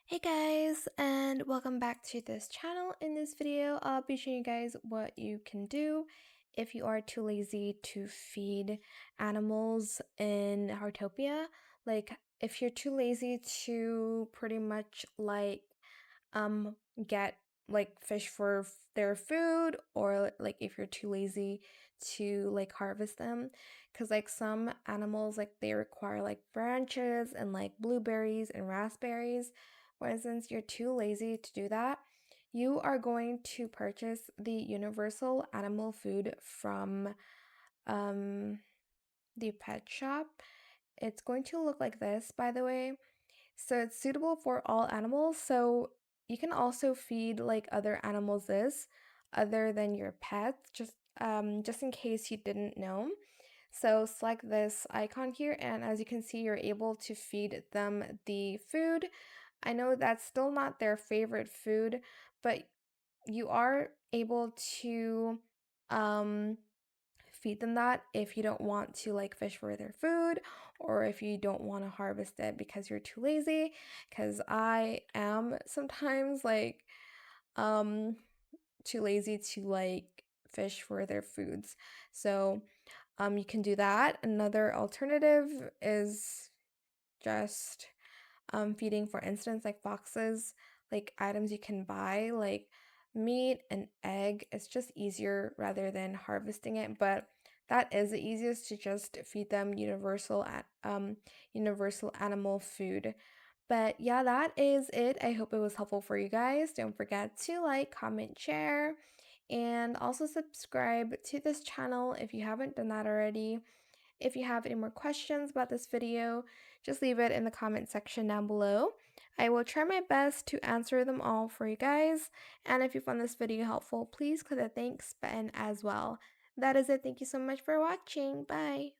Hey guys, and welcome back to this channel. In this video, I'll be showing you guys what you can do if you are too lazy to feed animals in Heartopia. Like, if you're too lazy to pretty much um get like fish for their food, or like if you're too lazy to like harvest them, because like some animals, like they require like branches and like blueberries and raspberries. For instance, you're too lazy to do that, you are going to purchase the universal animal food from um the pet shop. It's going to look like this, by the way. So it's suitable for all animals. So you can also feed like other animals this other than your pets, just in case you didn't know. So select this icon here, and as you can see, you're able to feed them the food. I know that's still not their favorite food, but you are able to um feed them that if you don't want to like fish for their food, or if you don't want to harvest it because you're too lazy, because I am sometimes like um too lazy to like fish for their foods. So you can do that. Another alternative is just feeding, for instance, like foxes, like items you can buy, like meat and egg. It's just easier rather than harvesting it, but that is the easiest, to just feed them universal animal food. But yeah, that is it. I hope it was helpful for you guys. Don't forget to like, comment, share, and also subscribe to this channel if you haven't done that already. If you have any more questions about this video, just leave it in the comment section down below. I will try my best to answer them all for you guys. And if you found this video helpful, please click the thanks button as well. That is it. Thank you so much for watching. Bye.